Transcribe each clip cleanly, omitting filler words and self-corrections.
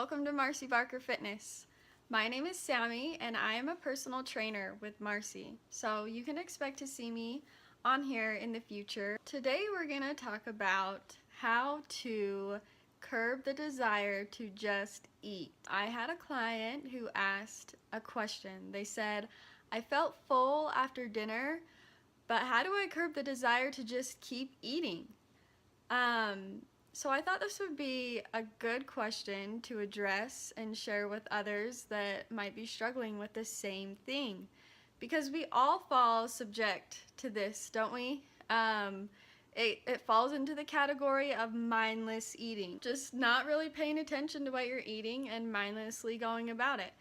welcome to Marcy Barker Fitness. My name is Sammy and I am a personal trainer with Marcy, so you can expect to see me on here in the future. Today we're going to talk about how to curb the desire to just eat. I had a client who asked a question. They said, I felt full after dinner, but how do I curb the desire to just keep eating? So I thought this would be a good question to address and share with others that might be struggling with the same thing. Because we all fall subject to this, don't we? It falls into the category of mindless eating. Just not really paying attention to what you're eating and mindlessly going about it.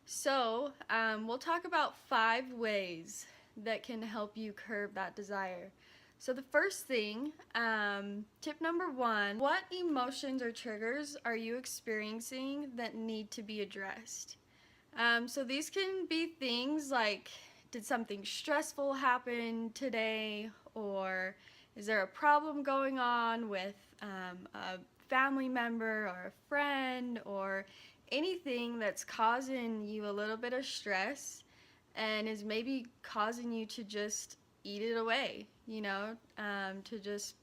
So we'll talk about 5 ways that can help you curb that desire. So the first thing, tip number 1, what emotions or triggers are you experiencing that need to be addressed? So these can be things like, did something stressful happen today? Or is there a problem going on with a family member or a friend, or anything that's causing you a little bit of stress and is maybe causing you to just eat it away, to just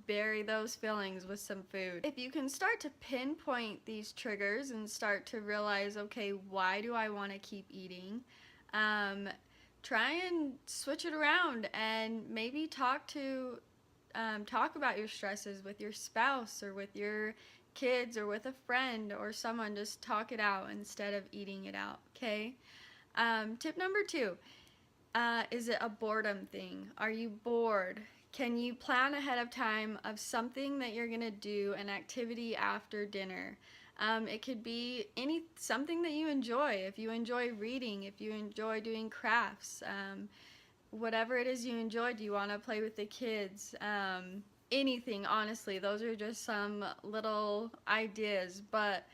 bury those feelings with some food. If you can start to pinpoint these triggers and start to realize, okay, why do I want to keep eating? Try and switch it around and maybe talk about your stresses with your spouse or with your kids or with a friend or someone. Just talk it out instead of eating it out, okay? Tip number 2. Is it a boredom thing? Are you bored? Can you plan ahead of time of something that you're gonna do, an activity after dinner? It could be something that you enjoy. If you enjoy reading, if you enjoy doing crafts, whatever it is you enjoy, do you want to play with the kids? Anything, honestly. Those are just some little ideas, but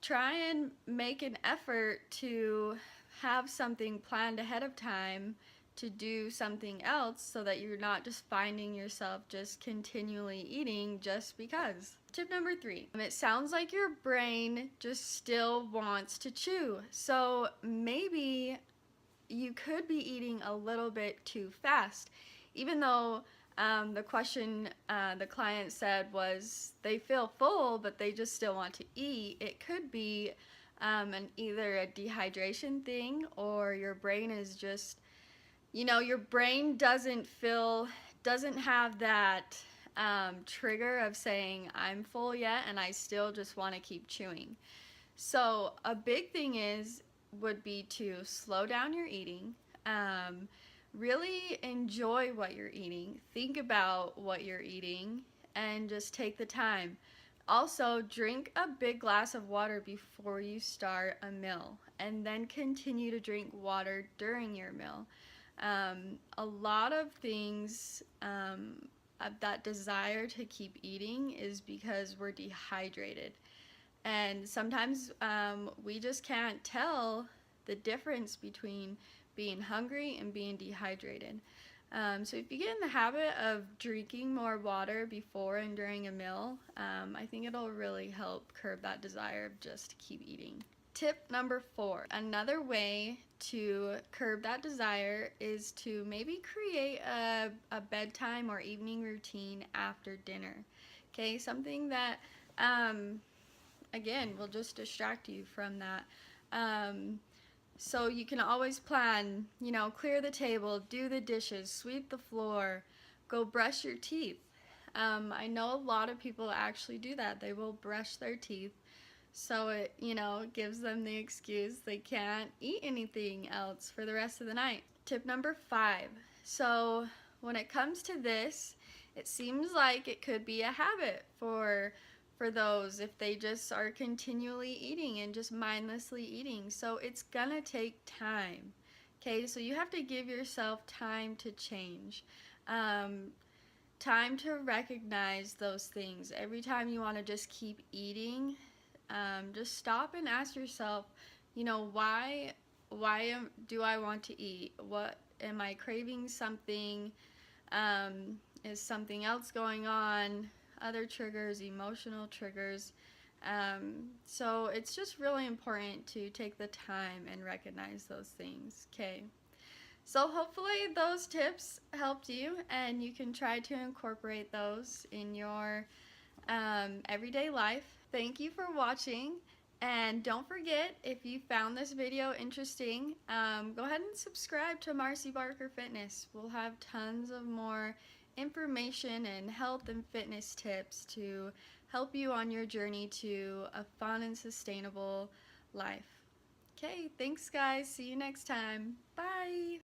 try and make an effort to have something planned ahead of time to do something else so that you're not just finding yourself just continually eating just because. Tip number 3, it sounds like your brain just still wants to chew. So maybe you could be eating a little bit too fast. Even though the question the client said was they feel full but they just still want to eat, it could be either a dehydration thing, or your brain is just, your brain doesn't have that trigger of saying I'm full yet and I still just want to keep chewing. So a big thing would be to slow down your eating, really enjoy what you're eating, think about what you're eating, and just take the time. Also, drink a big glass of water before you start a meal, and then continue to drink water during your meal. A lot of things of that desire to keep eating is because we're dehydrated. And sometimes we just can't tell the difference between being hungry and being dehydrated. So if you get in the habit of drinking more water before and during a meal, I think it'll really help curb that desire of just to keep eating. Tip number 4, another way to curb that desire is to maybe create a bedtime or evening routine after dinner. Okay, something that, again, will just distract you from that. So you can always plan, clear the table, do the dishes, sweep the floor, go brush your teeth. I know a lot of people actually do that. They will brush their teeth, so it, gives them the excuse they can't eat anything else for the rest of the night. Tip number 5. So when it comes to this, it seems like it could be a habit for those if they just are continually eating and just mindlessly eating. So it's gonna take time. Okay, so you have to give yourself time to change. Time to recognize those things. Every time you want to just keep eating, just stop and ask yourself, why do I want to eat? What am I craving? Something? Is something else going on? Other triggers, emotional triggers. So it's just really important to take the time and recognize those things. Okay. So hopefully those tips helped you and you can try to incorporate those in your everyday life. Thank you for watching. And don't forget, if you found this video interesting, go ahead and subscribe to Marcy Barker Fitness. We'll have tons of more information and health and fitness tips to help you on your journey to a fun and sustainable life. Okay, thanks guys. See you next time. Bye.